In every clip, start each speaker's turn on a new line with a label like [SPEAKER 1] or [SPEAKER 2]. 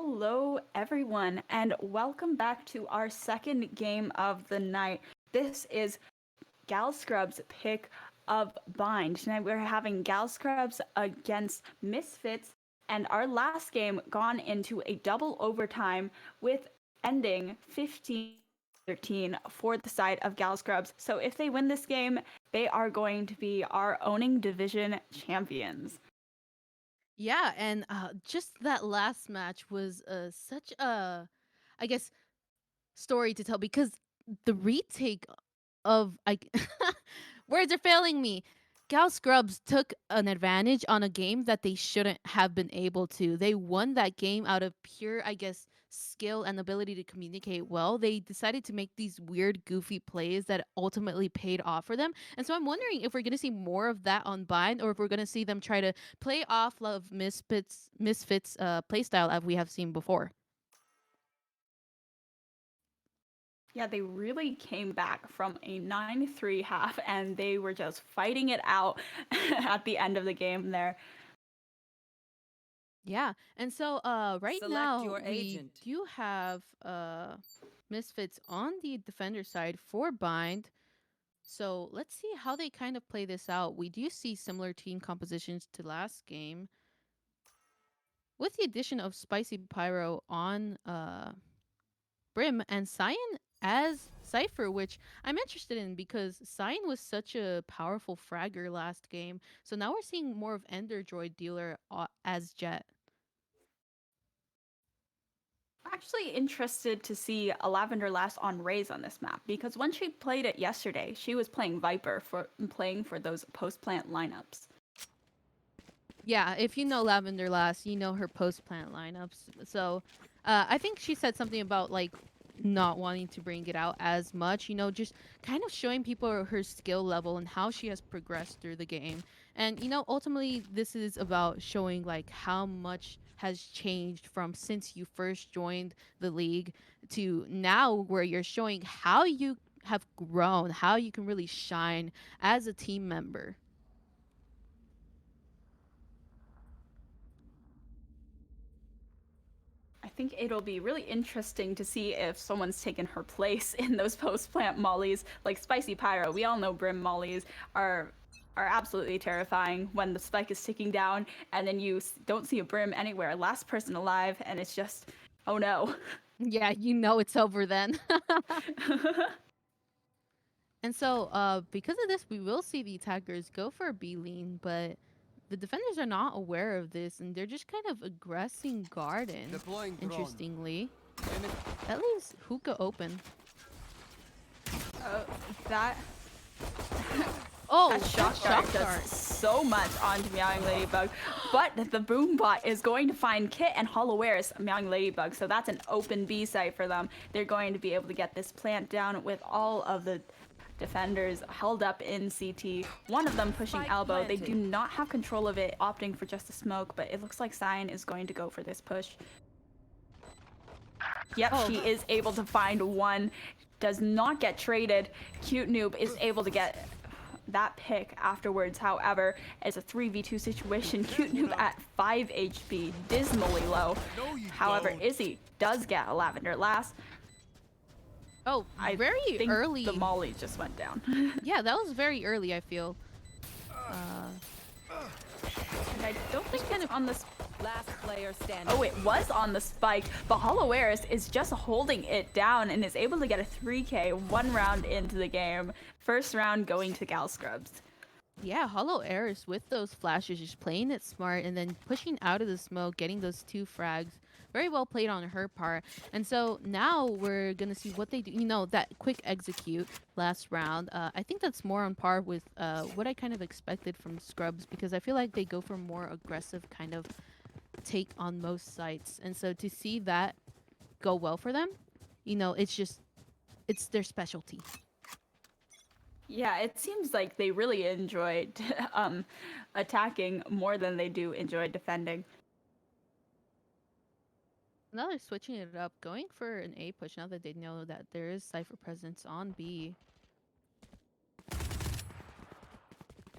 [SPEAKER 1] Hello, everyone, and welcome back to our second game of the night. This is Scrub's pick of Bind. Tonight we're having Scrubs against MissFits, and our last game gone into a double overtime with ending 15-13 for the side of Scrubs. So if they win this game, they are going to be our owning division champions.
[SPEAKER 2] Yeah, and just that last match was such a, I guess, story to tell because the retake of words are failing me. Gal Scrubs took an advantage on a game that they shouldn't have been able to. They won that game out of pure, I guess, skill and ability to communicate well. They decided to make these weird, goofy plays that ultimately paid off for them. And so I'm wondering if we're going to see more of that on Bind, or if we're going to see them try to play off of Misfits playstyle as we have seen before.
[SPEAKER 1] Yeah, they really came back from a 9-3 half, and they were just fighting it out at the end of the game there.
[SPEAKER 2] Yeah. And so right
[SPEAKER 3] Select
[SPEAKER 2] now
[SPEAKER 3] your
[SPEAKER 2] we
[SPEAKER 3] agent.
[SPEAKER 2] do have Misfits on the defender side for Bind. So let's see how they kind of play this out. We do see similar team compositions to last game. With the addition of Spicy Pyro on Brim and Cyan as Cypher, which I'm interested in because Cyan was such a powerful fragger last game. So now we're seeing more of Ender Droid Dealer as Jet.
[SPEAKER 1] Actually interested to see a Lavender Lass on Raze on this map, because when she played it yesterday, she was playing Viper playing for those post-plant lineups.
[SPEAKER 2] Yeah, if you know Lavender Lass, you know her post-plant lineups. So I think she said something about like not wanting to bring it out as much, just kind of showing people her skill level and how she has progressed through the game. And ultimately this is about showing like how much has changed from since you first joined the league to now, where you're showing how you have grown, how you can really shine as a team member.
[SPEAKER 1] I think it'll be really interesting to see if someone's taken her place in those post-plant mollies, like Spicy Pyro. We all know Brim mollies are absolutely terrifying when the spike is ticking down and then you don't see a Brim anywhere. Last person alive, and it's just, oh no.
[SPEAKER 2] Yeah, you know it's over then. And so, because of this, we will see the attackers go for a B lean, but the defenders are not aware of this, and they're just kind of aggressing Garden.
[SPEAKER 3] Deploying drone.
[SPEAKER 2] Interestingly, that leaves hookah open.
[SPEAKER 1] That
[SPEAKER 2] Oh,
[SPEAKER 1] that shock dart does so much onto Meowing Ladybug, but the boom bot is going to find Kit and Hollowares Meowing Ladybug, so that's an open B site for them. They're going to be able to get this plant down with all of the defenders held up in CT. One of them pushing
[SPEAKER 3] Spike
[SPEAKER 1] elbow.
[SPEAKER 3] planted.
[SPEAKER 1] They do not have control of it, opting for just a smoke, but it looks like Cyan is going to go for this push. Yep, she is able to find one. Does not get traded. Cute Noob is able to get that pick afterwards. However, as a 3v2 situation, Cute Noob at 5 HP, dismally low. However, Izzy does get a Lavender Lass.
[SPEAKER 2] Oh,
[SPEAKER 1] I
[SPEAKER 2] very
[SPEAKER 1] think
[SPEAKER 2] early.
[SPEAKER 1] the molly just went down.
[SPEAKER 2] Yeah, that was very early, I feel.
[SPEAKER 1] And I don't think it's on this.
[SPEAKER 3] Last player standing.
[SPEAKER 1] Oh, it was on the spike, but Hollowares is just holding it down and is able to get a 3K 1 round into the game. First round going to Scrubz.
[SPEAKER 2] Yeah, Hollow Eris with those flashes, just playing it smart and then pushing out of the smoke, getting those 2 frags. Very well played on her part. And so now we're going to see what they do. That quick execute last round. I think that's more on par with what I kind of expected from Scrubs, because I feel like they go for more aggressive kind of take on most sites. And so to see that go well for them, it's their specialty.
[SPEAKER 1] Yeah, it seems like they really enjoyed attacking more than they do enjoy defending.
[SPEAKER 2] Now they're switching it up, going for an A push now that they know that there is Cypher presence on B.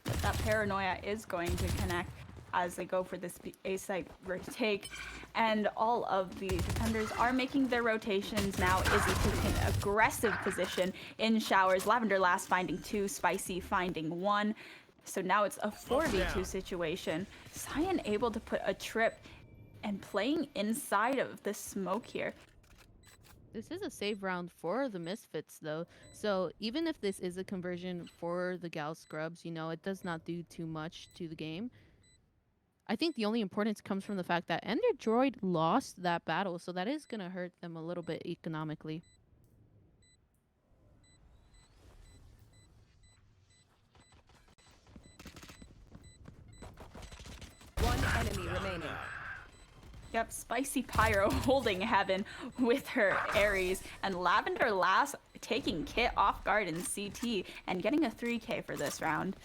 [SPEAKER 1] But that paranoia is going to connect. as they go for this A site retake. And all of the defenders are making their rotations now. Izzy taking an aggressive position in showers. Lavender last finding 2, Spicy finding 1. So now it's a 4v2 situation. Cyan able to put a trip and playing inside of the smoke here.
[SPEAKER 2] This is a save round for the MissFits, though. So even if this is a conversion for the Gal Scrubs, you know, it does not do too much to the game. I think the only importance comes from the fact that Ender Droid lost that battle, so that is going to hurt them a little bit economically.
[SPEAKER 3] One enemy remaining.
[SPEAKER 1] Yep, Spicy Pyro holding heaven with her Ares, and Lavender last taking Kit off guard in CT and getting a 3K for this round.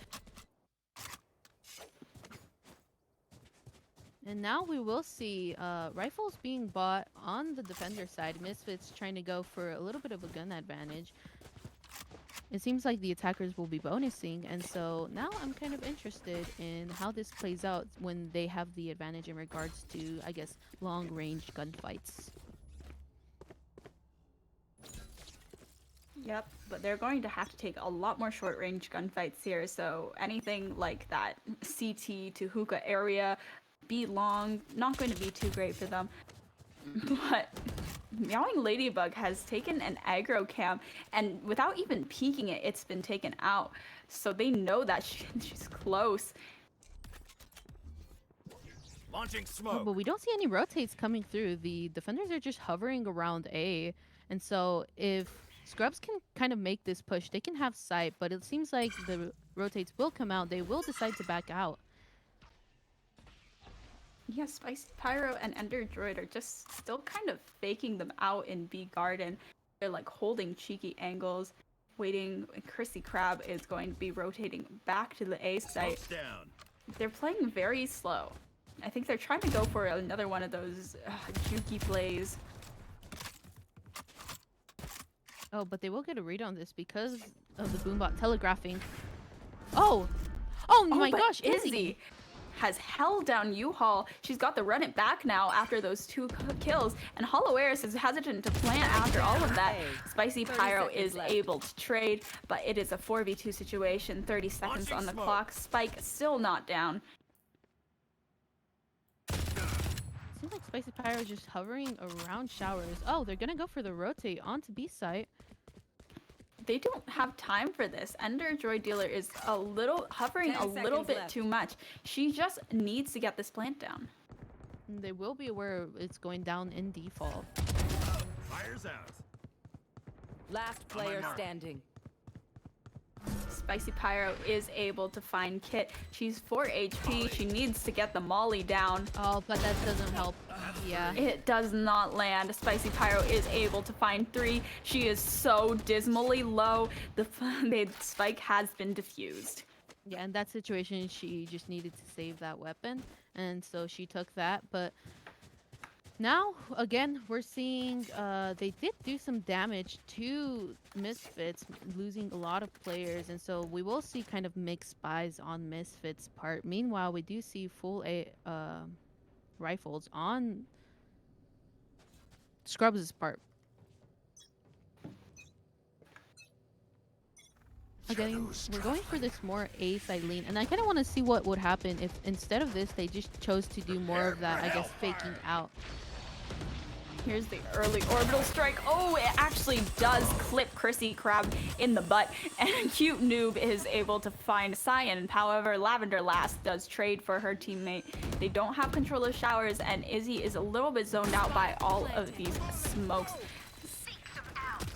[SPEAKER 2] And now we will see rifles being bought on the defender side. MissFits trying to go for a little bit of a gun advantage. It seems like the attackers will be bonusing, and so now I'm kind of interested in how this plays out when they have the advantage in regards to, I guess, long-range gunfights.
[SPEAKER 1] Yep, but they're going to have to take a lot more short-range gunfights here, so anything like that CT to hookah area, be long, not going to be too great for them. But Meowing Ladybug has taken an aggro cam, and without even peeking it, it's been taken out. So they know that she's close.
[SPEAKER 4] Launching
[SPEAKER 2] Oh,
[SPEAKER 4] smoke.
[SPEAKER 2] but we don't see any rotates coming through. The defenders are just hovering around A. And so if Scrubs can kind of make this push, they can have sight, but it seems like the rotates will come out. They will decide to back out.
[SPEAKER 1] Yeah, Spicy Pyro and Ender Droid are just still kind of faking them out in B Garden. They're like holding cheeky angles, waiting. Chrissy Crab is going to be rotating back to the A site.
[SPEAKER 4] Smoke's down.
[SPEAKER 1] They're playing very slow. I think they're trying to go for another one of those jukey plays.
[SPEAKER 2] Oh, but they will get a read on this because of the boombot telegraphing. Oh! Oh my
[SPEAKER 1] but
[SPEAKER 2] gosh,
[SPEAKER 1] Izzy has held down U-Haul. She's got the run it back now after those 2 kills, and Hollow Eris is hesitant to plant after all of that. Spicy Pyro is able to trade, but it is a 4v2 situation. 30 seconds on the clock. Spike still not down.
[SPEAKER 2] Seems like Spicy Pyro is just hovering around showers. Oh, they're gonna go for the rotate onto B site.
[SPEAKER 1] They don't have time for this. Ender Droid Dealer is hovering
[SPEAKER 3] 10
[SPEAKER 1] a little
[SPEAKER 3] seconds
[SPEAKER 1] bit
[SPEAKER 3] left.
[SPEAKER 1] too much. She just needs to get this plant down.
[SPEAKER 2] And they will be aware it's going down in default.
[SPEAKER 4] Fire's out.
[SPEAKER 3] Last player standing.
[SPEAKER 1] Spicy Pyro is able to find Kit. She's 4 HP. She needs to get the Molly down.
[SPEAKER 2] Oh, but that doesn't help. Yeah.
[SPEAKER 1] It does not land. Spicy Pyro is able to find 3. She is so dismally low. The spike has been defused.
[SPEAKER 2] Yeah, in that situation, she just needed to save that weapon. And so she took that. But now, again, we're seeing they did do some damage to MissFits, losing a lot of players. And so we will see kind of mixed buys on MissFits' part. Meanwhile, we do see full rifles on Scrubs' part. Again, we're going for this more A side lean, and I kind of want to see what would happen if instead of this, they just chose to do more of that, I guess, faking out.
[SPEAKER 1] Here's the early orbital strike. Oh, it actually does clip Chrissy Crab in the butt, and Cute Noob is able to find Cyan. However, Lavender last does trade for her teammate. They don't have control of showers, and Izzy is a little bit zoned out by all of these smokes.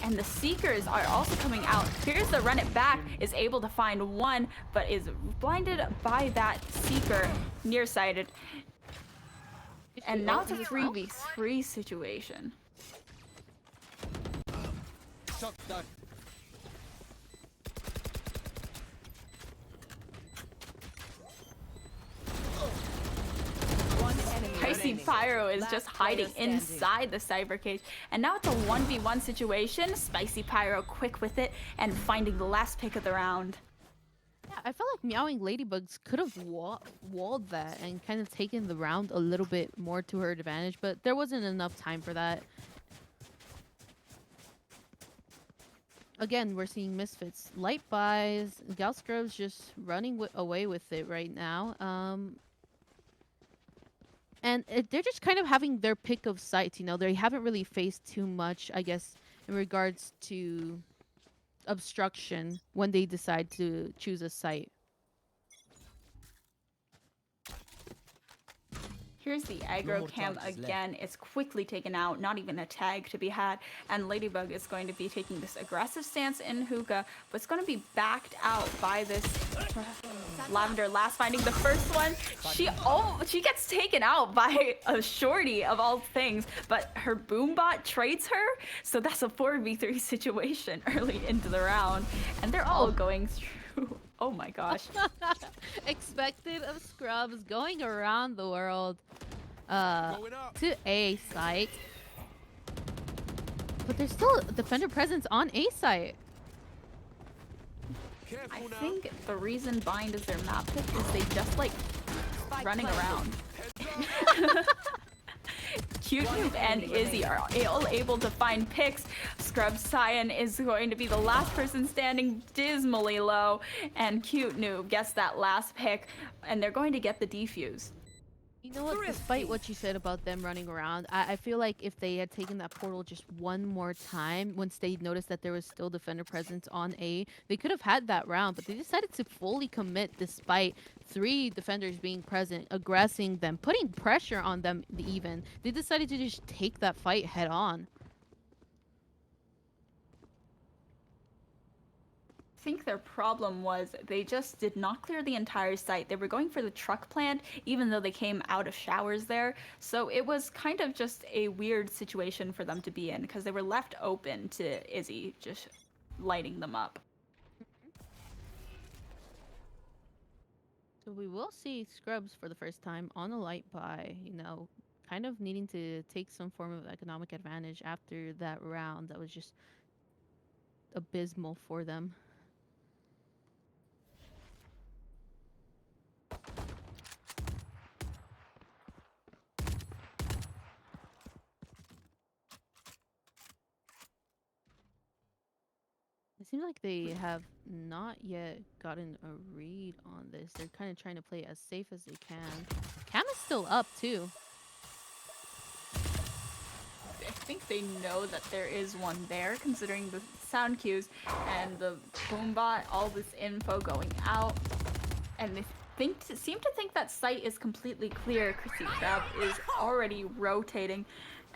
[SPEAKER 1] And the Seekers are also coming out. Here's the run it back, is able to find 1, but is blinded by that Seeker, nearsighted. And now it's a 3v3 situation.
[SPEAKER 5] Shot done.
[SPEAKER 3] One enemy
[SPEAKER 1] Icy
[SPEAKER 3] remaining.
[SPEAKER 1] Pyro is
[SPEAKER 3] Last
[SPEAKER 1] just
[SPEAKER 3] player
[SPEAKER 1] hiding
[SPEAKER 3] standing.
[SPEAKER 1] inside the cyber cage. And now it's a 1v1 situation. Spicy Pyro quick with it and finding the last pick of the round.
[SPEAKER 2] Yeah, I felt like Meowing Ladybugs could have walled that and kind of taken the round a little bit more to her advantage, but there wasn't enough time for that. Again, we're seeing misfits. Light buys. Galscrub's just running away with it right now. And they're just kind of having their pick of sites. You know, they haven't really faced too much, I guess, in regards to obstruction when they decide to choose a site.
[SPEAKER 1] Here's the aggro cam again. It's quickly taken out, not even a tag to be had. And Ladybug is going to be taking this aggressive stance in hookah, but it's going to be backed out by this Lavender last finding the first one. She gets taken out by a shorty of all things, but her boombot trades her. So that's a 4v3 situation early into the round. And they're all going through. Oh my gosh.
[SPEAKER 2] Expected of Scrubs going around the world to A site. But there's still a defender presence on A site.
[SPEAKER 1] I think the reason Bind is their map pick is they just like running around. Cute Noob and Izzy are all able to find picks. Scrub Cyan is going to be the last person standing dismally low, and Cute Noob gets that last pick, and they're going to get the defuse.
[SPEAKER 2] You know what, despite what you said about them running around, I feel like if they had taken that portal just one more time, once they noticed that there was still defender presence on A, they could have had that round, but they decided to fully commit despite 3 defenders being present, aggressing them, putting pressure on them even. They decided to just take that fight head on.
[SPEAKER 1] I think their problem was they just did not clear the entire site. They were going for the truck plant, even though they came out of showers there. So it was kind of just a weird situation for them to be in, because they were left open to Izzy just lighting them up.
[SPEAKER 2] So we will see Scrubs for the first time on a light buy, you know, kind of needing to take some form of economic advantage after that round that was just abysmal for them. It seems like they have not yet gotten a read on this. They're kind of trying to play as safe as they can. Cam is still up too.
[SPEAKER 1] I think they know that there is one there, considering the sound cues and the boombot, all this info going out, and they seem to think that site is completely clear. Chrissy Crab is already rotating.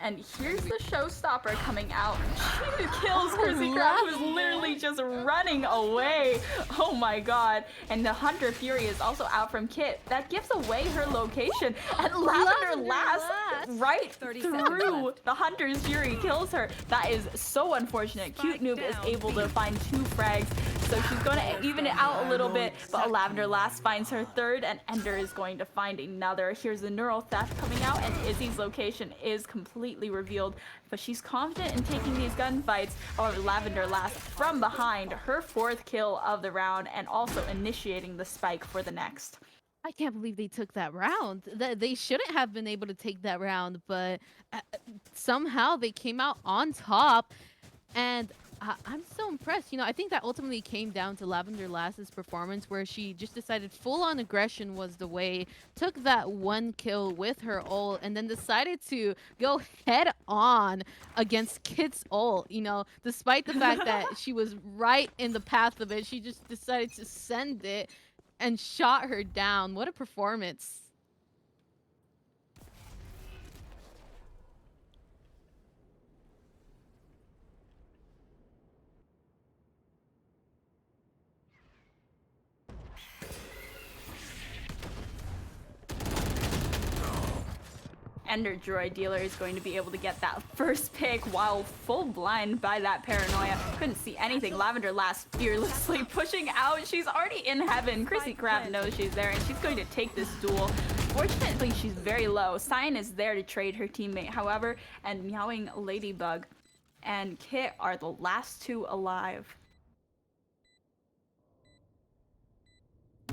[SPEAKER 1] And here's the showstopper coming out. She kills Chrissy Crab, who's literally just running away. Oh my god. And the Hunter Fury is also out from Kit. That gives away her location. And Lavender last right through the Hunter's Fury kills her. That is so unfortunate. Cute Noob is able to find 2 frags. So she's going to even it out a little bit, but Lavender last finds her third, and Ender is going to find another. Here's the Neural Theft coming out, and Izzy's location is completely revealed, but she's confident in taking these gunfights. However, Lavender last from behind, her 4th kill of the round, and also initiating the spike for the next.
[SPEAKER 2] I can't believe they took that round. They shouldn't have been able to take that round, but somehow they came out on top, and I'm so impressed. You know, I think that ultimately came down to Lavender Lass's performance, where she just decided full-on aggression was the way, took that 1 kill with her ult, and then decided to go head-on against Kit's ult. You know, despite the fact that she was right in the path of it, she just decided to send it and shot her down. What a performance.
[SPEAKER 1] Ender Droid Dealer is going to be able to get that first pick while full blind by that paranoia. Couldn't see anything. Lavender last fearlessly pushing out. She's already in heaven. Chrissy Crab knows she's there, and she's going to take this duel. Fortunately, she's very low. Cyan is there to trade her teammate, however, and Meowing Ladybug and Kit are the last 2 alive.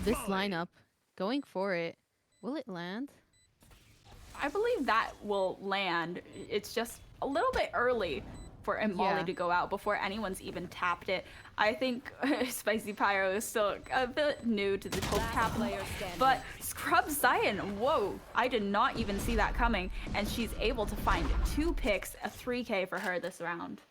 [SPEAKER 2] this lineup going for it. Will it land?
[SPEAKER 1] I believe that will land. It's just a little bit early for Molly
[SPEAKER 2] Yeah.
[SPEAKER 1] to go out before anyone's even tapped it. I think Spicy Pyro is still a bit new to the whole tap,
[SPEAKER 3] player standing.
[SPEAKER 1] but SKRUBZ Zion, whoa, I did not even see that coming, and she's able to find 2 picks, a 3K for her this round.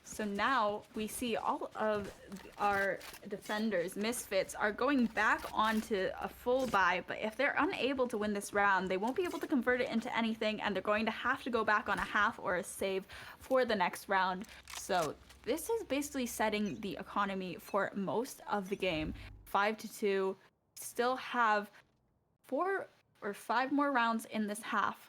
[SPEAKER 1] So now we see all of our defenders, MissFits, are going back onto a full buy, but if they're unable to win this round, they won't be able to convert it into anything, and they're going to have to go back on a half or a save for the next round. So this is basically setting the economy for most of the game. 5-2, still have 4 or 5 more rounds in this half.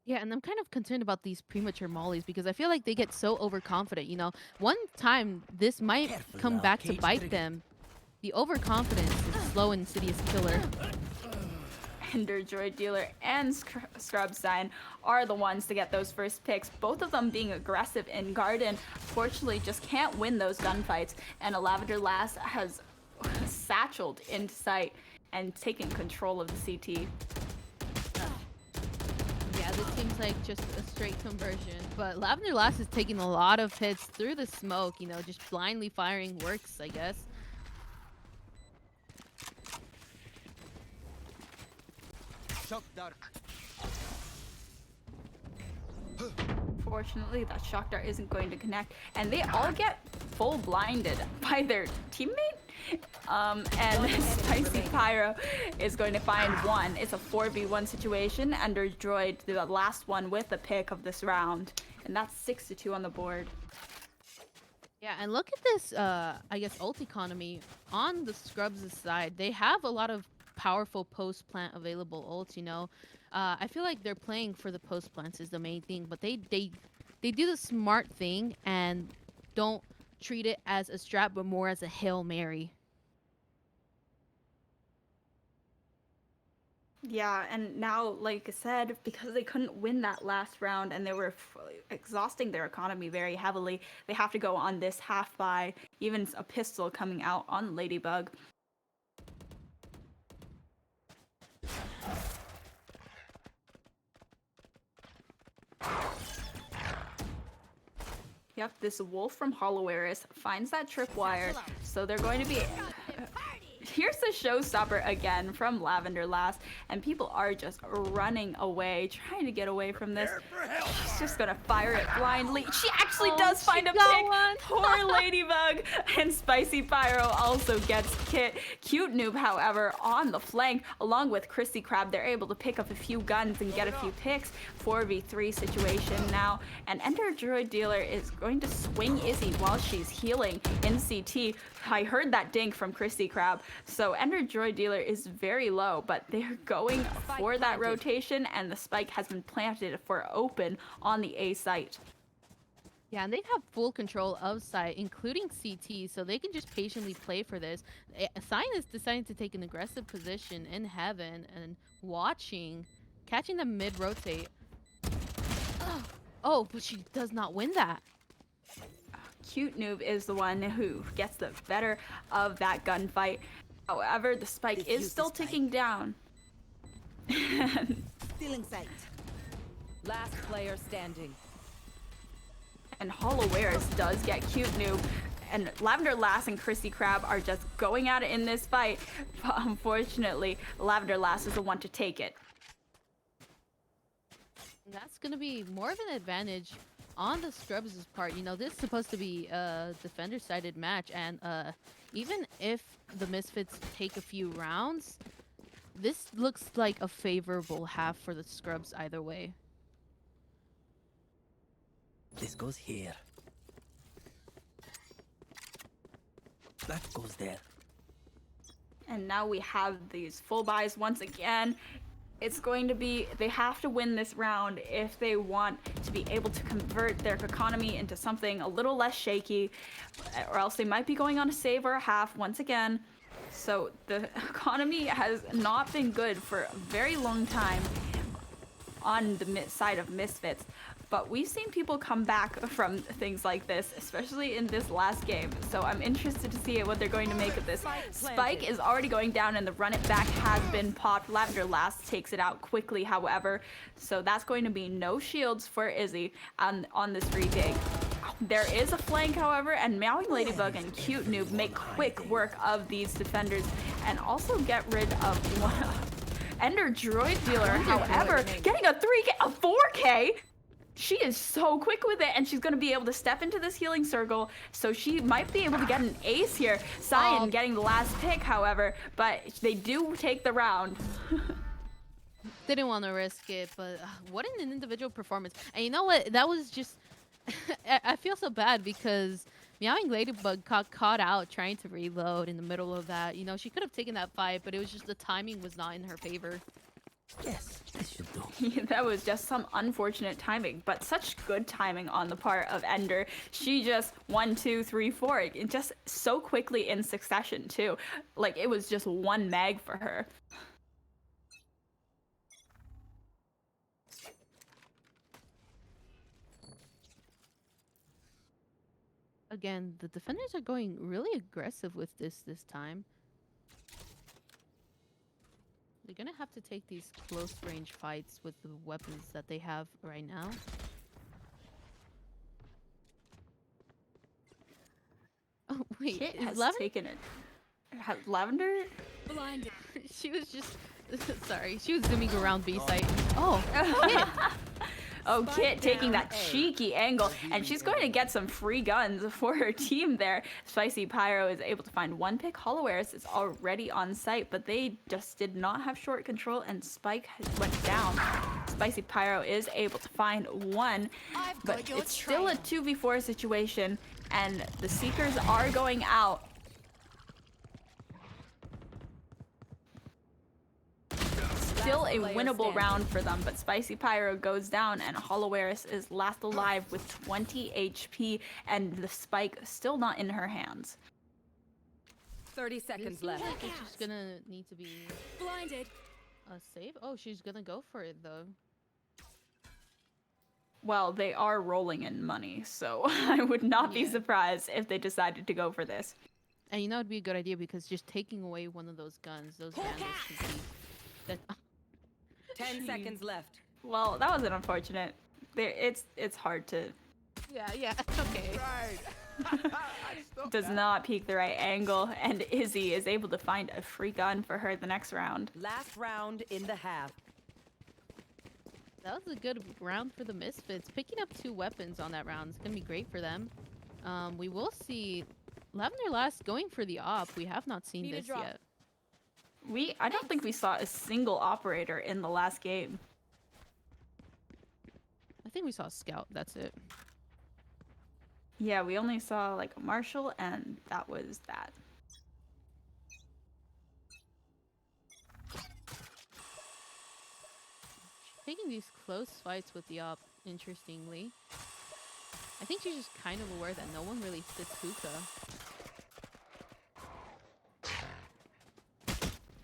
[SPEAKER 2] Yeah, and I'm kind of concerned about these premature mollies because I feel like they get so overconfident, you know. One time, this might
[SPEAKER 5] Careful
[SPEAKER 2] come
[SPEAKER 5] now,
[SPEAKER 2] back to
[SPEAKER 5] cage
[SPEAKER 2] bite
[SPEAKER 5] trigger.
[SPEAKER 2] them. The overconfidence is slow and insidious killer.
[SPEAKER 1] Ender Droid Dealer and SKRUBZ Zion are the ones to get those first picks, both of them being aggressive in Garden. Fortunately, just can't win those gunfights, and a Lavender Lass has satcheled into sight and taken control of the CT.
[SPEAKER 2] Yeah, this seems like just a straight conversion. But Lavender Lass is taking a lot of hits through the smoke, you know, just blindly firing works, I guess.
[SPEAKER 5] Shock dart.
[SPEAKER 1] Fortunately, that shock dart isn't going to connect, and they all get full blinded by their teammate. And Spicy Pyro is going to find one. It's a 4v1 situation. Ender Droid, the last one with the pick of this round, and that's 6-2 on the board.
[SPEAKER 2] Yeah, and look at this, I guess, ult economy on the SKRUBZ side. They have a lot of powerful post-plant available ults, you know. I feel like they're playing for the post-plants is the main thing, but they do the smart thing and don't treat it as a strat, but more as a Hail Mary.
[SPEAKER 1] Yeah, and now, like I said, because they couldn't win that last round and they were exhausting their economy very heavily, they have to go on this half buy, even a pistol coming out on Ladybug. Yep, this wolf from Hollow Eris finds that tripwire, so they're going to be... Here's the showstopper again from Lavender Lass, and people are just running away, trying to get away from this. She's just gonna fire it blindly. She actually does find a
[SPEAKER 2] got
[SPEAKER 1] pick.
[SPEAKER 2] one.
[SPEAKER 1] Poor Ladybug. And Spicy Pyro also gets hit. Cute Noob, however, on the flank, along with Krusty Krab, they're able to pick up a few guns and get a few picks. 4v3 situation now, and Ender Droid Dealer is going to swing Izzy while she's healing in CT. I heard that dink from Krusty Krab, so Ender Droid Dealer is very low, but they're going for that rotation, and the spike has been planted for open on the A site.
[SPEAKER 2] Yeah, and they have full control of site, including CT, so they can just patiently play for this. Sign is deciding to take an aggressive position in heaven and watching, catching them mid-rotate. Oh, but she does not win that.
[SPEAKER 1] Cute Noob is the one who gets the better of that gunfight. However, the spike is still ticking down.
[SPEAKER 5] Still in sight.
[SPEAKER 3] Last player standing.
[SPEAKER 1] And Hollow Eris does get Cute Noob. And Lavender Lass and Krusty Krab are just going at it in this fight. But unfortunately, Lavender Lass is the one to take it.
[SPEAKER 2] And that's going to be more of an advantage on the SKRUBZ' part. You know, this is supposed to be a defender-sided match, and even if the MissFits take a few rounds, this looks like a favorable half for the SKRUBZ either way.
[SPEAKER 5] This goes here. That goes there.
[SPEAKER 1] And now we have these full buys once again. It's going to be, they have to win this round if they want to be able to convert their economy into something a little less shaky, or else they might be going on a save or a half once again. So the economy has not been good for a very long time. on the side of MissFits. But we've seen people come back from things like this, especially in this last game. So I'm interested to see what they're going to make of this. Spike is already going down and the run it back has been popped. Lavender last takes it out quickly, however. So that's going to be no shields for Izzy on this retake. There is a flank, however, and Meowing Ladybug and Cute Noob make quick work of these defenders and also get rid of one Ender Droid Dealer, however, getting a 3K, a 4K. She is so quick with it, and she's going to be able to step into this healing circle, so she might be able to get an ace here. Cyan getting the last pick, however, but they do take the round.
[SPEAKER 2] Didn't want to risk it, but what an individual performance. And you know what? That was just... I feel so bad because Meowing Ladybug got caught out trying to reload in the middle of that. You know, she could have taken that fight, but it was just the timing was not in her favor.
[SPEAKER 5] Yes, this should do.
[SPEAKER 1] That was just some unfortunate timing, but such good timing on the part of Ender. She just 1, 2, 3, 4, it just so quickly in succession too. Like it was just one mag for her.
[SPEAKER 2] Again, the defenders are going really aggressive with this time. They're gonna have to take these close range fights with the weapons that they have right now. Oh wait,
[SPEAKER 1] Kit
[SPEAKER 2] is
[SPEAKER 1] has
[SPEAKER 2] Lavender?
[SPEAKER 1] taken it. Lavender?
[SPEAKER 3] Blinded.
[SPEAKER 2] She was just sorry. She was zooming around B site. Oh, Kit.
[SPEAKER 1] Oh,
[SPEAKER 3] Spike
[SPEAKER 1] Kit taking
[SPEAKER 3] down
[SPEAKER 1] that
[SPEAKER 3] A.
[SPEAKER 1] cheeky angle, and she's going to get some free guns for her team there. Spicy Pyro is able to find one pick. Hollowairs is already on site, but they just did not have short control, and Spike went down. Spicy Pyro is able to find one, but it's still a 2v4 situation, and the Seekers are going out. Still a winnable round for them, but Spicy Pyro goes down and Hollowairs is last alive with 20 HP and the spike still not in her hands.
[SPEAKER 3] 30
[SPEAKER 2] It
[SPEAKER 3] seconds
[SPEAKER 2] seems
[SPEAKER 3] left.
[SPEAKER 2] like it's just gonna need to be
[SPEAKER 3] Blinded.
[SPEAKER 2] a save. Oh, she's gonna go for it though.
[SPEAKER 1] Well, they are rolling in money, so I would not be
[SPEAKER 2] Yeah.
[SPEAKER 1] surprised if they decided to go for this.
[SPEAKER 2] And you know it'd be a good idea because just taking away one of those guns, those bandits could be that
[SPEAKER 3] 10 seconds left.
[SPEAKER 1] Well, that was an unfortunate. It's hard to.
[SPEAKER 2] yeah, okay.
[SPEAKER 1] Does not peek the right angle, and Izzy is able to find a free gun for her the next round.
[SPEAKER 3] Last round in the half.
[SPEAKER 2] That was a good round for the Misfits. Picking up 2 weapons on that round is gonna be great for them. We will see Lavender last going for the op. We have not seen this yet.
[SPEAKER 1] I don't think we saw a single operator in the last game.
[SPEAKER 2] I think we saw a scout. That's it.
[SPEAKER 1] Yeah, we only saw like a Marshall, and that was that.
[SPEAKER 2] Taking these close fights with the op, interestingly. I think she's just kind of aware that no one really sits hookah.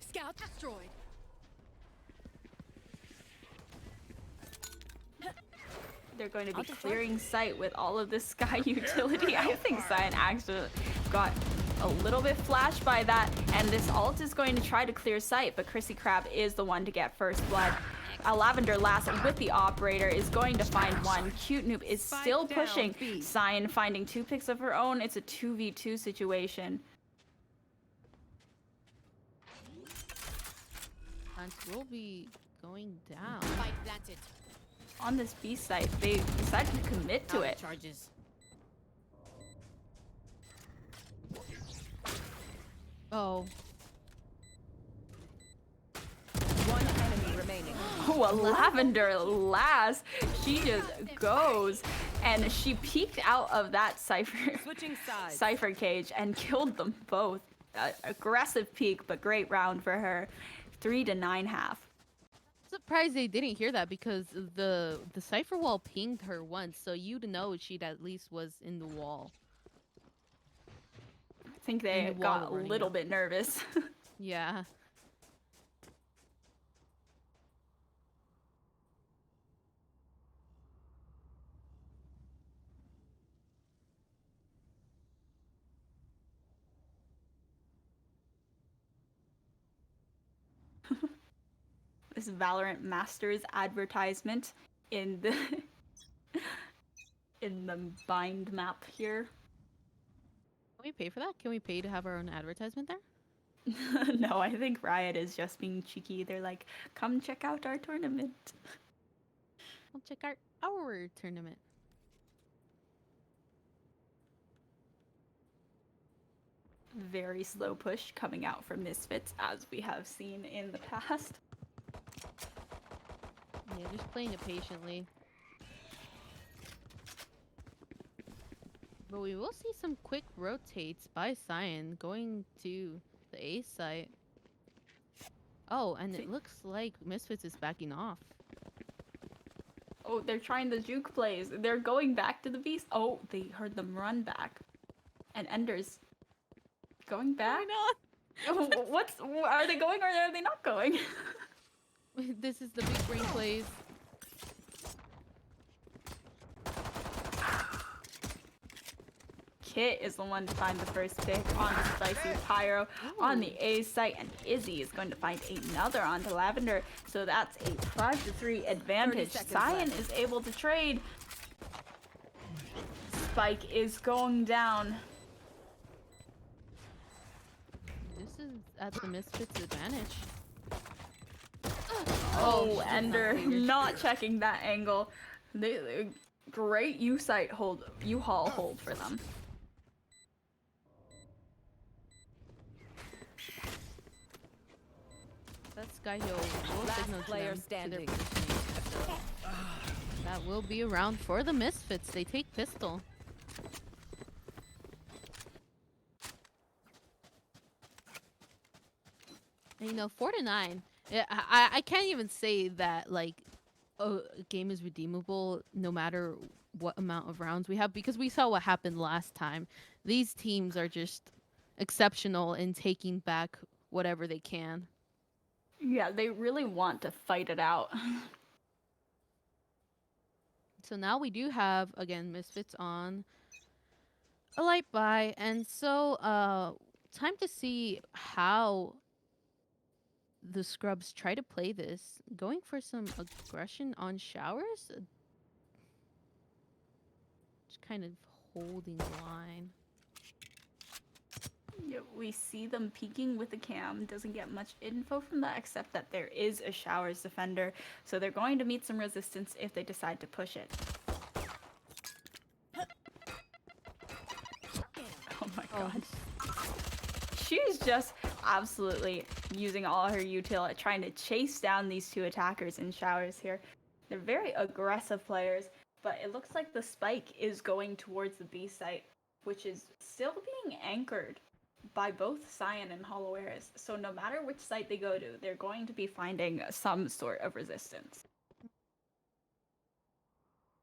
[SPEAKER 3] Scout destroyed.
[SPEAKER 1] They're going to be clearing site with all of this sky utility. I think Cyan actually got a little bit flashed by that, and this ult is going to try to clear site, but Chrissy Crab is the one to get first blood. Lavender last with the operator is going to find one. Cute Noob is still pushing. Cyan finding 2 picks of her own. It's a 2v2 situation.
[SPEAKER 2] And will be going down.
[SPEAKER 3] Fight planted.
[SPEAKER 1] On this B site, they decided to commit to it.
[SPEAKER 3] Charges.
[SPEAKER 2] Oh,
[SPEAKER 3] One enemy remaining.
[SPEAKER 1] Oh, a Lavender last. She just goes, and she peeked out of that
[SPEAKER 3] Switching sides.
[SPEAKER 1] Cypher cage and killed them both. Aggressive peek, but great round for her. 3 to 9 half.
[SPEAKER 2] surprised they didn't hear that because the cipher wall pinged her once, so you'd know she'd at least was in the wall.
[SPEAKER 1] I think they
[SPEAKER 2] And the
[SPEAKER 1] got
[SPEAKER 2] wall
[SPEAKER 1] a
[SPEAKER 2] running
[SPEAKER 1] little
[SPEAKER 2] up.
[SPEAKER 1] bit nervous.
[SPEAKER 2] Yeah.
[SPEAKER 1] this Valorant Masters advertisement in the in the bind map here.
[SPEAKER 2] Can we pay for that? Can we pay to have our own advertisement there?
[SPEAKER 1] No, I think Riot is just being cheeky. They're like, come check out our tournament.
[SPEAKER 2] We'll check out our tournament.
[SPEAKER 1] Very slow push coming out from MissFits, as we have seen in the past.
[SPEAKER 2] Yeah, just playing it patiently. But we will see some quick rotates by Cyan going to the A site. Oh, and it looks like MissFits is backing off.
[SPEAKER 1] Oh, they're trying the juke plays. They're going back to the beast. Oh, they heard them run back. And Ender's going back?
[SPEAKER 2] Going
[SPEAKER 1] Oh, are they going or are they not going?
[SPEAKER 2] on. This is the big brain plays.
[SPEAKER 1] Kit is the one to find the first pick on the Spicy Pyro on the A site, and Izzy is going to find another onto Lavender. So that's a 5-3 advantage.
[SPEAKER 3] 30 seconds
[SPEAKER 1] Cyan
[SPEAKER 3] left.
[SPEAKER 1] is able to trade. Spike is going down.
[SPEAKER 2] This is at the MissFits advantage.
[SPEAKER 1] Oh,
[SPEAKER 2] she did
[SPEAKER 1] Ender
[SPEAKER 2] not figure.
[SPEAKER 1] not checking that angle. Great U-haul hold for them.
[SPEAKER 2] That Sky Hill will
[SPEAKER 3] Last
[SPEAKER 2] signal to
[SPEAKER 3] player
[SPEAKER 2] them to their
[SPEAKER 3] standing.
[SPEAKER 2] positioning. That will be a round for the MissFits. They take pistol. And, 4-9. Yeah, I can't even say that like a game is redeemable no matter what amount of rounds we have, because we saw what happened last time. These teams are just exceptional in taking back whatever they can.
[SPEAKER 1] Yeah, they really want to fight it out.
[SPEAKER 2] So now we do have, again, MissFits on a light buy. And so time to see how the Scrubs try to play this. Going for some aggression on showers. Just kind of holding the line.
[SPEAKER 1] Yeah, we see them peeking with the cam. Doesn't get much info from that except that there is a showers defender. So they're going to meet some resistance if they decide to push it. Oh my god. She's just absolutely using all her util at trying to chase down these two attackers in showers here. They're very aggressive players, but it looks like the spike is going towards the B site, which is still being anchored by both Cyan and Hollow Eris. So no matter which site they go to, they're going to be finding some sort of resistance.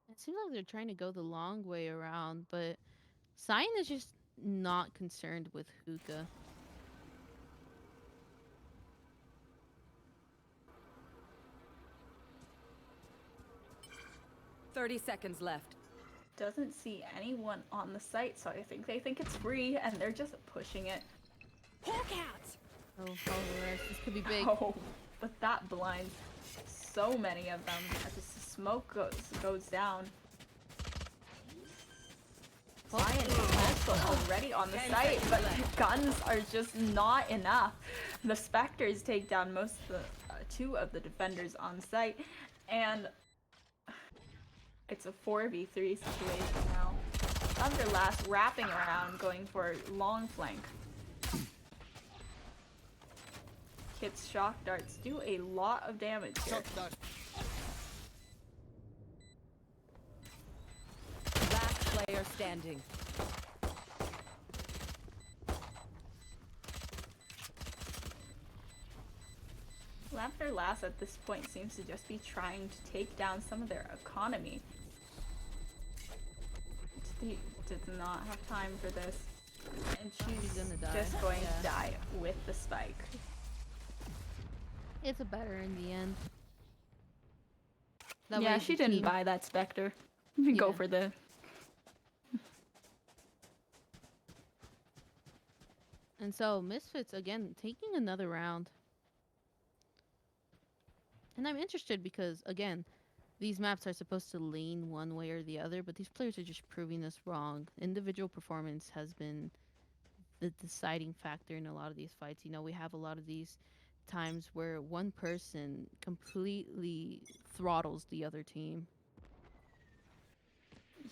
[SPEAKER 2] It seems like they're trying to go the long way around, but Cyan is just not concerned with hookah.
[SPEAKER 3] Thirty seconds left.
[SPEAKER 1] Doesn't see anyone on the site, so I think they think it's free and they're just pushing it.
[SPEAKER 3] Hawk out!
[SPEAKER 2] Oh, Galorants, this could be big.
[SPEAKER 1] Oh, but that blinds so many of them as the smoke goes down. Cyan is also already on the site, but guns are just not enough. The Spectres take down most of the two of the defenders on site, and it's a 4v3 situation now. Thunderlast wrapping around, going for long flank. Kit's shock darts do a lot of damage here.
[SPEAKER 3] Last player standing.
[SPEAKER 1] Thunderlast at this point seems to just be trying to take down some of their economy. They did not have time for this. And she's
[SPEAKER 2] gonna die.
[SPEAKER 1] just going
[SPEAKER 2] Yeah.
[SPEAKER 1] to die with the spike.
[SPEAKER 2] It's a better in the end.
[SPEAKER 1] Yeah,
[SPEAKER 2] way
[SPEAKER 1] she
[SPEAKER 2] the
[SPEAKER 1] didn't
[SPEAKER 2] team-
[SPEAKER 1] buy that Spectre. You can go
[SPEAKER 2] Yeah.
[SPEAKER 1] for the...
[SPEAKER 2] And so MissFits again taking another round. And I'm interested because, again, these maps are supposed to lean one way or the other, but these players are just proving us wrong. Individual performance has been the deciding factor in a lot of these fights. You know, we have a lot of these times where one person completely throttles the other team.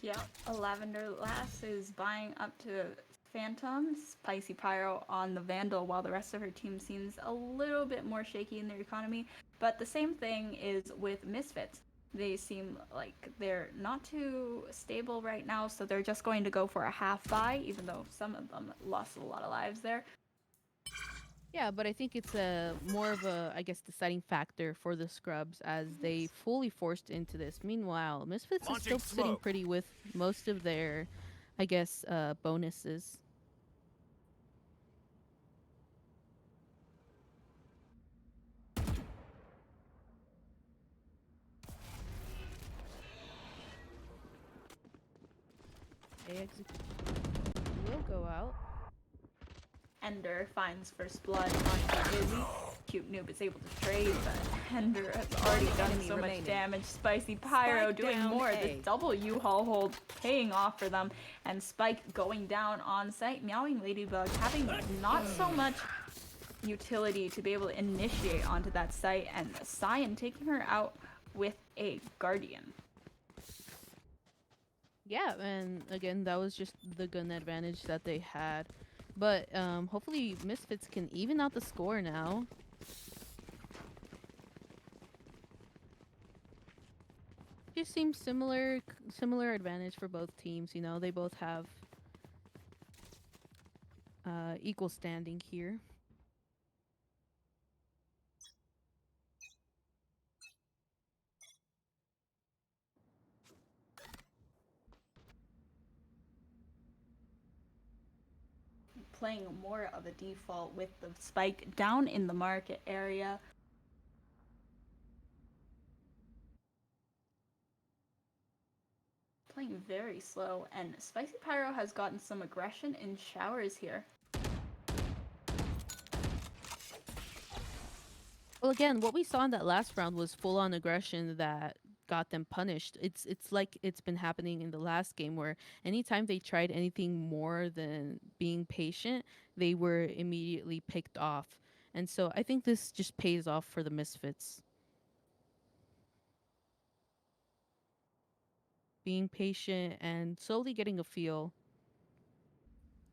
[SPEAKER 1] Yeah, a Lavender Lass is buying up to Phantom, Spicy Pyro on the Vandal, while the rest of her team seems a little bit more shaky in their economy. But the same thing is with MissFits. They seem like they're not too stable right now, so they're just going to go for a half buy, even though some of them lost a lot of lives there.
[SPEAKER 2] Yeah, but I think it's a more of a, I guess, deciding factor for the Scrubs as they fully forced into this. Meanwhile, Misfits is
[SPEAKER 4] Launching
[SPEAKER 2] still sitting
[SPEAKER 4] smoke.
[SPEAKER 2] pretty with most of their, I guess, bonuses. They will go out.
[SPEAKER 1] Ender finds first blood on Izzy. Cute Noob is able to trade, but Ender has already done
[SPEAKER 3] enemy
[SPEAKER 1] so much
[SPEAKER 3] remaining.
[SPEAKER 1] damage. Spicy Pyro
[SPEAKER 3] Spike
[SPEAKER 1] doing
[SPEAKER 3] down
[SPEAKER 1] more.
[SPEAKER 3] A.
[SPEAKER 1] This double U-Haul hold paying off for them, and Spike going down on site. Meowing Ladybug having not so much utility to be able to initiate onto that site, and Cyan taking her out with a Guardian.
[SPEAKER 2] Yeah, and again, that was just the gun advantage that they had. But hopefully Misfits can even out the score now. Just seems similar advantage for both teams. You know, they both have equal standing here.
[SPEAKER 1] Playing more of a default with the Spike down in the market area. Playing very slow, and Spicy Pyro has gotten some aggression in showers here.
[SPEAKER 2] Well, again, what we saw in that last round was full-on aggression that got them punished. It's like it's been happening in the last game where anytime they tried anything more than being patient, they were immediately picked off. And so I think this just pays off for the Misfits. Being patient and slowly getting a feel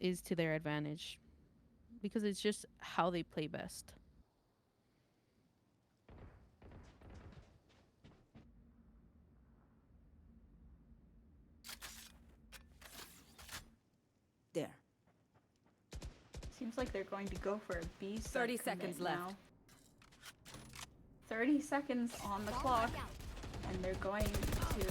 [SPEAKER 2] is to their advantage because it's just how they play best.
[SPEAKER 5] There.
[SPEAKER 1] Seems like they're going to go for a B site
[SPEAKER 3] 30
[SPEAKER 1] commit
[SPEAKER 3] seconds
[SPEAKER 1] now.
[SPEAKER 3] left.
[SPEAKER 1] 30 seconds on the clock, and they're going to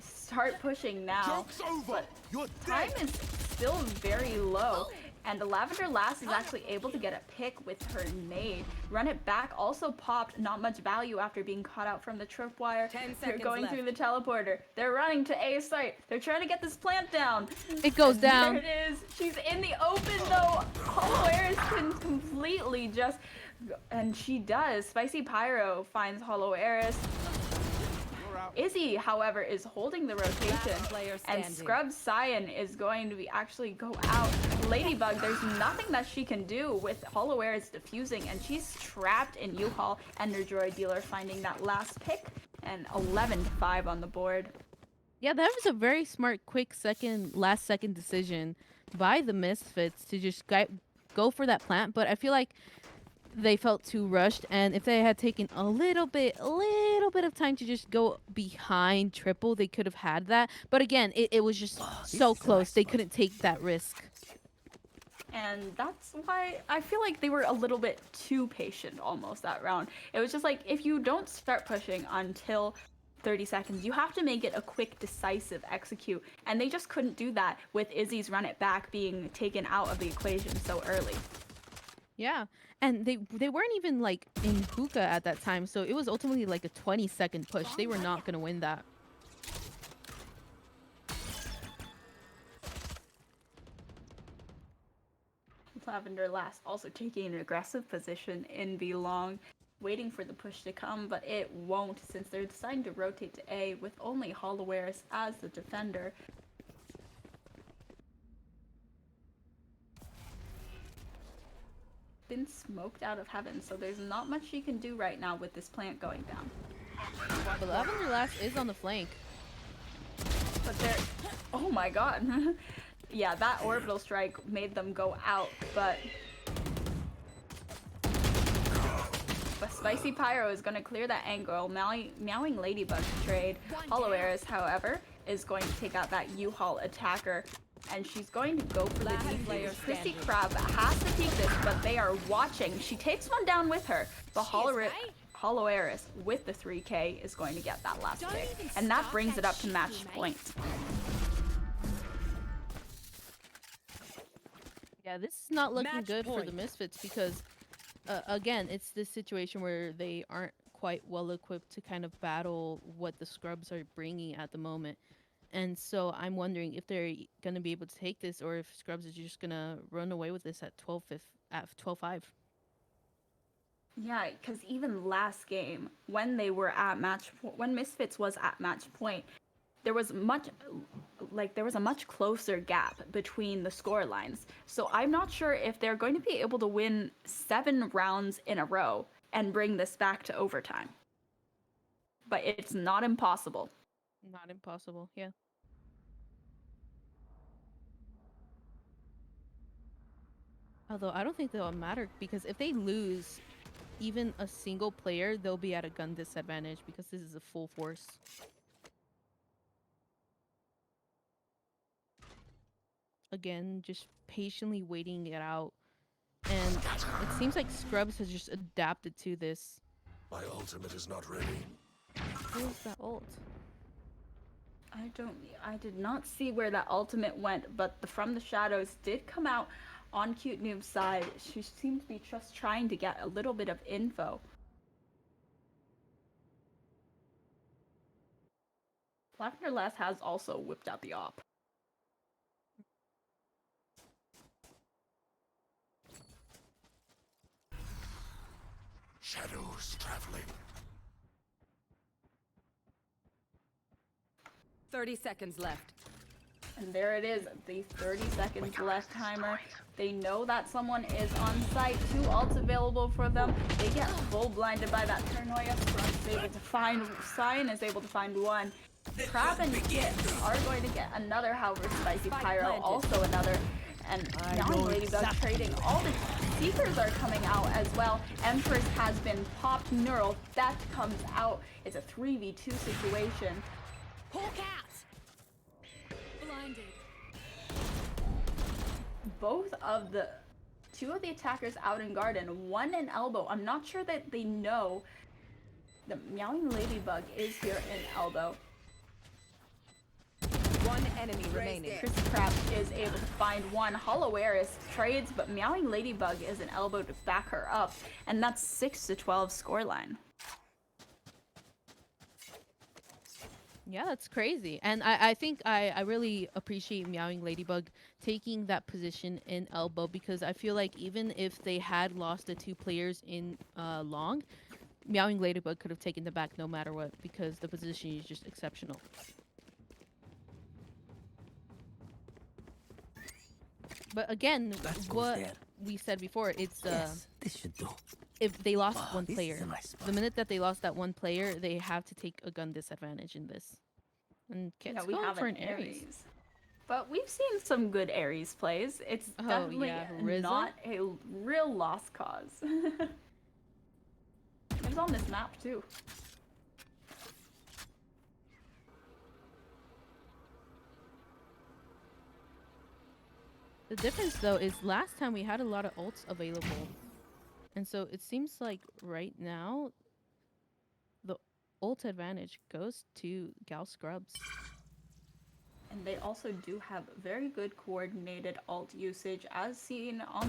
[SPEAKER 1] start pushing now.
[SPEAKER 4] Joke's over.
[SPEAKER 1] But
[SPEAKER 4] You're
[SPEAKER 1] time
[SPEAKER 4] dead.
[SPEAKER 1] is still very low, and the Lavender Lass is actually able to get a pick with her nade. Run it back also popped, not much value after being caught out from the tripwire.
[SPEAKER 3] 10
[SPEAKER 1] They're
[SPEAKER 3] seconds
[SPEAKER 1] going
[SPEAKER 3] left.
[SPEAKER 1] through the teleporter. They're running to A site. They're trying to get this plant down.
[SPEAKER 2] It goes
[SPEAKER 1] And
[SPEAKER 2] down.
[SPEAKER 1] There it is. She's in the open though. Hollow Eris can completely just, and she does. Spicy Pyro finds Hollow Eris.
[SPEAKER 4] You're out.
[SPEAKER 1] Izzy, however, is holding the rotation,
[SPEAKER 3] Last player
[SPEAKER 1] and
[SPEAKER 3] standing.
[SPEAKER 1] SKRUBZ Cyan is going to be actually go out. Ladybug, there's nothing that she can do with Hollow Eris diffusing, and she's trapped in U-Haul. Ender Droid Dealer finding that last pick, and 11-5 on the board.
[SPEAKER 2] Yeah, that was a very smart, quick last second decision by the Misfits to just go for that plant. But I feel like they felt too rushed, and if they had taken a little bit of time to just go behind triple, they could have had that. But again, it was just so close. They couldn't take that risk.
[SPEAKER 1] And that's why I feel like they were a little bit too patient almost that round. It was just like, if you don't start pushing until 30 seconds, you have to make it a quick, decisive execute. And they just couldn't do that with Izzy's run it back being taken out of the equation so early.
[SPEAKER 2] Yeah, and they weren't even like in hookah at that time, so it was ultimately like a 20-second push. They were not gonna win that.
[SPEAKER 1] Lavender Lass also taking an aggressive position in the long. waiting for the push to come, but it won't since they're deciding to rotate to A with only Holowares as the defender. Been smoked out of heaven, so there's not much she can do right now with this plant going down.
[SPEAKER 2] But Lavender Last is on the flank.
[SPEAKER 1] But they're... Oh my god. Yeah, that orbital strike made them go out, but Spicy Pyro is going to clear that angle. Meowing Ladybug trade. Holowares, however, is going to take out that U-Haul attacker, and she's going to go for the defuse. Chrissy Crab has to take this, but they are watching. She takes one down with her, but Holowares with the 3K is going to get that last pick, and that brings it up to match point.
[SPEAKER 2] Yeah, this is not looking
[SPEAKER 3] Match
[SPEAKER 2] good for
[SPEAKER 3] point.
[SPEAKER 2] the Misfits because, again, it's this situation where they aren't quite well equipped to kind of battle what the Scrubs are bringing at the moment. And so I'm wondering if they're going to be able to take this or if Scrubs is just going to run away with this at 12-5.
[SPEAKER 1] Yeah, because even last game, when they were at when Misfits was at match point, there was a much closer gap between the score lines. So I'm not sure if they're going to be able to win 7 rounds in a row and bring this back to overtime. But it's not impossible.
[SPEAKER 2] Not impossible, yeah. Although I don't think that'll matter because if they lose even a single player, they'll be at a gun disadvantage because this is a full force. Again, just patiently waiting it out. And it seems like Scrubs has just adapted to this.
[SPEAKER 6] My ultimate is not ready.
[SPEAKER 2] Where's that ult?
[SPEAKER 1] I did not see where that ultimate went, but the From the Shadows did come out on Cute Noob's side. She seemed to be just trying to get a little bit of info. Lavender Lass has also whipped out the op.
[SPEAKER 6] Shadows traveling.
[SPEAKER 3] 30 seconds left.
[SPEAKER 1] And there it is, the 30 seconds left timer. They know that someone is on site, 2 ults available for them. They get full blinded by that paranoia. Scrubs is able to find, Cyan is able to find one. Crab and Kit are going to get another, however, Spicy Pyro, also another. And now Ladybug trading. All the Seekers are coming out as well. Empress has been popped. Neural Theft comes out. It's a 3v2 situation.
[SPEAKER 3] Hawk out! Blinded.
[SPEAKER 1] Both of the 2 of the attackers out in garden, 1 in elbow. I'm not sure that they know the Meowing Ladybug is here in elbow.
[SPEAKER 3] 1 enemy remaining.
[SPEAKER 1] Chrissy Crab is able to find one. Holowares trades, but Meowing Ladybug is an elbow to back her up, and that's 6-12 scoreline.
[SPEAKER 2] Yeah, that's crazy. And I think I really appreciate Meowing Ladybug taking that position in elbow because I feel like even if they had lost the 2 players in long, Meowing Ladybug could have taken the back no matter what because the position is just exceptional. But again, what we said before, it's
[SPEAKER 5] Yes, this should do.
[SPEAKER 2] if they lost
[SPEAKER 5] Oh,
[SPEAKER 2] one
[SPEAKER 5] this is
[SPEAKER 2] player,
[SPEAKER 5] a nice spot.
[SPEAKER 2] the minute that they lost that one player, they have to take a gun disadvantage in this. And Kit's
[SPEAKER 1] Yeah, we
[SPEAKER 2] going
[SPEAKER 1] have
[SPEAKER 2] for
[SPEAKER 1] an
[SPEAKER 2] an Ares.
[SPEAKER 1] But we've seen some good Ares plays. It's
[SPEAKER 2] Oh,
[SPEAKER 1] definitely
[SPEAKER 2] yeah, Rizzo?
[SPEAKER 1] not a real lost cause. It's on this map too.
[SPEAKER 2] The difference though is last time we had a lot of ults available. And so it seems like right now the ult advantage goes to Gal Scrubs.
[SPEAKER 1] And they also do have very good coordinated ult usage as seen on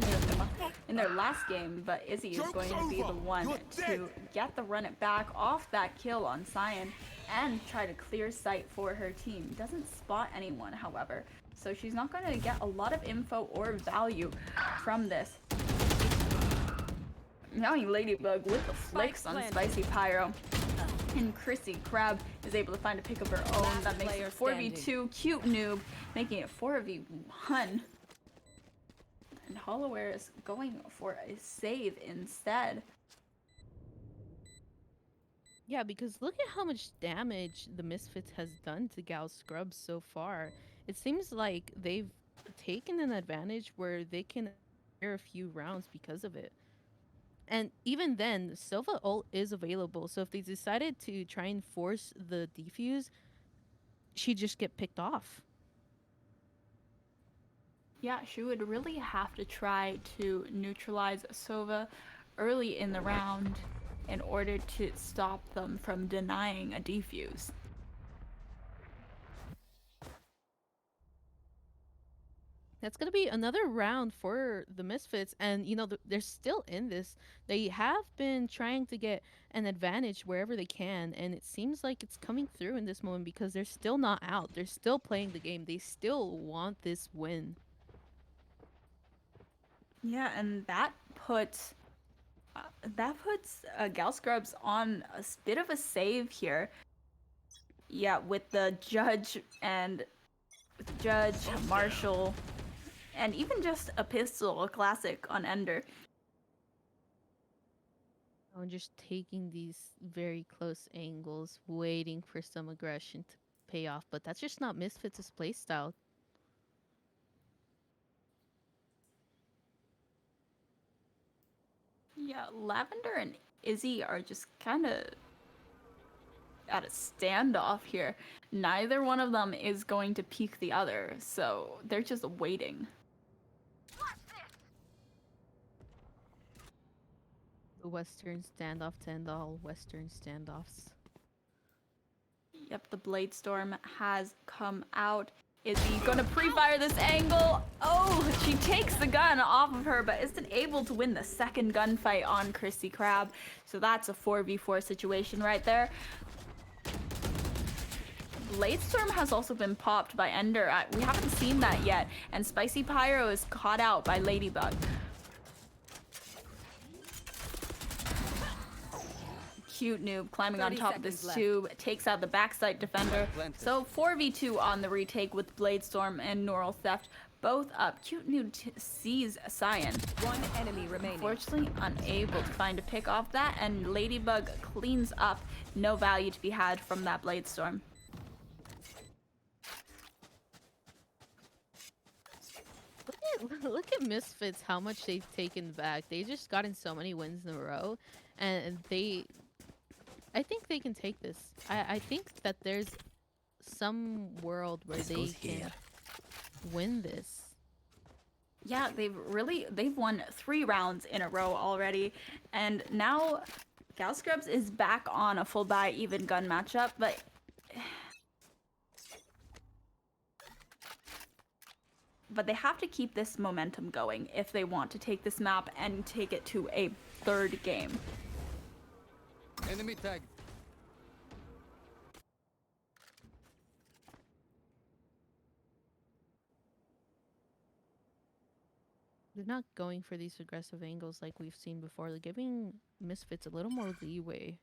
[SPEAKER 1] in their last game, but Izzy is
[SPEAKER 6] Joke's
[SPEAKER 1] going to be the
[SPEAKER 6] over.
[SPEAKER 1] one
[SPEAKER 6] You're
[SPEAKER 1] to
[SPEAKER 6] dead.
[SPEAKER 1] get the run it back off that kill on Cyan and try to clear sight for her team. Doesn't spot anyone, however, so she's not going to get a lot of info or value from this. Now Ladybug with the flicks on Spicy Pyro. And Chrissy Crab is able to find a pick of her own. That makes it 4v2. Cute Noob making it 4v1. And Hollowware is going for a save instead.
[SPEAKER 2] Yeah, because look at how much damage the MissFits has done to SKRUBZ so far. It seems like they've taken an advantage where they can air a few rounds because of it. And even then, Sova ult is available, so if they decided to try and force the defuse, she'd just get picked off.
[SPEAKER 1] Yeah, she would really have to try to neutralize Sova early in the round in order to stop them from denying a defuse.
[SPEAKER 2] That's going to be another round for the MissFits, and you know, they're still in this. They have been trying to get an advantage wherever they can, and it seems like it's coming through in this moment because they're still not out. They're still playing the game. They still want this win.
[SPEAKER 1] Yeah, and that puts SKRUBZ on a bit of a save here. Yeah, with the Judge Marshall, and even just a pistol, a classic on Ender.
[SPEAKER 2] I'm just taking these very close angles, waiting for some aggression to pay off, but that's just not MissFits' playstyle.
[SPEAKER 1] Yeah, Lavender and Izzy are just kind of at a standoff here. Neither one of them is going to peek the other, so they're just waiting.
[SPEAKER 2] The Western standoff to end all Western standoffs.
[SPEAKER 1] Yep, the Blade Storm has come out. Is he gonna pre-fire this angle? Oh, she takes the gun off of her, but isn't able to win the second gunfight on Chrissy Crab. So that's a 4v4 situation right there. Blade Storm has also been popped by Ender. We haven't seen that yet. And Spicy Pyro is caught out by Ladybug. Cute Noob climbing on top of this tube, takes out the backside defender. So 4v2 on the retake with Blade Storm and Neural Theft both up. Cute Noob sees Cyan.
[SPEAKER 3] One enemy remaining.
[SPEAKER 1] Unfortunately, unable to find a pick off that, and Ladybug cleans up. No value to be had from that Blade Storm.
[SPEAKER 2] Look at MissFits, how much they've taken back. They just gotten so many wins in a row, and I think they can take this. I think that there's some world where they can win this.
[SPEAKER 1] Yeah, they've won 3 rounds in a row already, and now SKRUBZ is back on a full buy even gun matchup, but they have to keep this momentum going if they want to take this map and take it to a 3rd game.
[SPEAKER 4] Enemy tag.
[SPEAKER 2] They're not going for these aggressive angles like we've seen before. They're giving MissFits a little more leeway.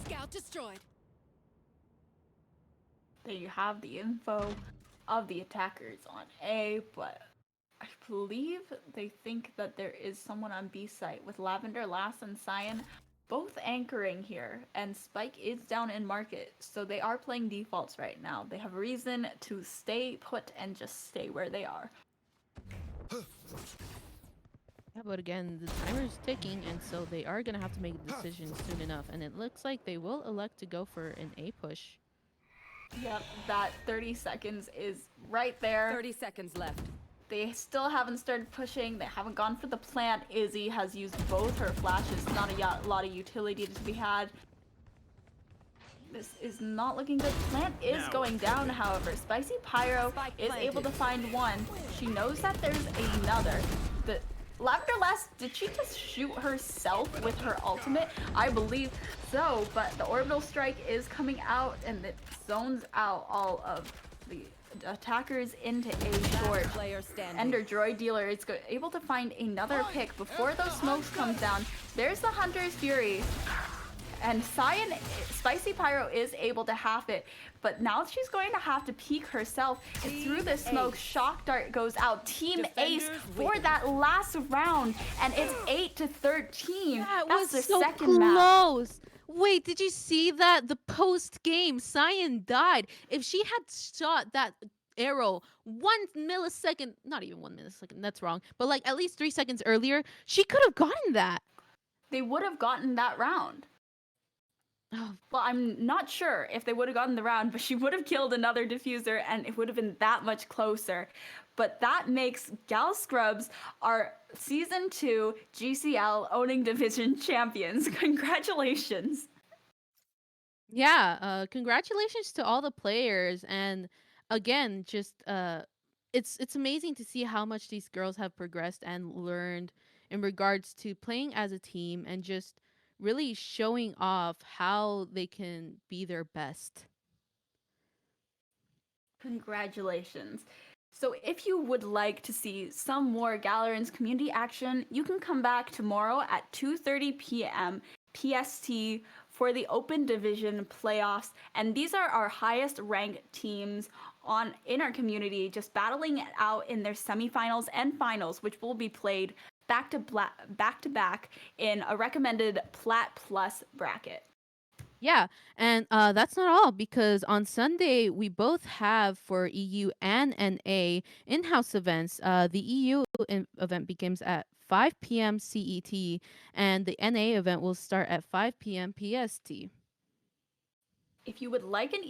[SPEAKER 3] Scout destroyed.
[SPEAKER 1] There you have the info of the attackers on A, but I believe they think that there is someone on B site with Lavender, Lass, and Cyan both anchoring here, and Spike is down in market, so they are playing defaults right now. They have reason to stay put and just stay where they are.
[SPEAKER 2] Yeah, but again, the timer's ticking, and so they are going to have to make a decision soon enough, and it looks like they will elect to go for an A push.
[SPEAKER 1] Yep, that 30 seconds is right there.
[SPEAKER 3] 30 seconds left.
[SPEAKER 1] They still haven't started pushing. They haven't gone for the plant. Izzy has used both her flashes. Not a lot of utility to be had. This is not looking good. Plant is going down, however. Spicy Pyro is able to find one. She knows that there's another. The Lavender Lass, did she just shoot herself with her ultimate? I believe so, but the orbital strike is coming out and it zones out all of The attackers into A short.
[SPEAKER 3] Player standing.
[SPEAKER 1] Ender Droid Dealer is able to find another pick before those smokes comes down. There's the Hunter's Fury. And Spicy Pyro is able to half it, but now she's going to have to peek herself. And through the smoke, Shock Dart goes out. Team Ace for that last round, and it's 8-13.
[SPEAKER 2] That
[SPEAKER 1] That's
[SPEAKER 2] was
[SPEAKER 1] the
[SPEAKER 2] so
[SPEAKER 1] second map.
[SPEAKER 2] close. Wait, did you see that? The post game, Cyan died. If she had shot that arrow 1 millisecond, not even 1 millisecond, that's wrong, but like at least 3 seconds earlier, she could have gotten that.
[SPEAKER 1] They would have gotten that round.
[SPEAKER 2] Oh,
[SPEAKER 1] Well, I'm not sure if they would have gotten the round, but she would have killed another diffuser and it would have been that much closer. But that makes GalScrubz our Season 2 GCL owning division champions. Congratulations.
[SPEAKER 2] yeah, congratulations to all the players, and again, just it's amazing to see how much these girls have progressed and learned in regards to playing as a team and just really showing off how they can be their best.
[SPEAKER 1] Congratulations. So if you would like to see some more Galorants community action, you can come back tomorrow at 2:30 p.m. PST for the Open Division playoffs. And these are our highest ranked teams in our community, just battling it out in their semifinals and finals, which will be played back to back in a recommended Plat Plus bracket.
[SPEAKER 2] Yeah, and that's not all, because on Sunday we both have for EU and NA in-house events. The EU event begins at 5 p.m. CET, and the NA event will start at 5 p.m. PST.
[SPEAKER 1] If you would like an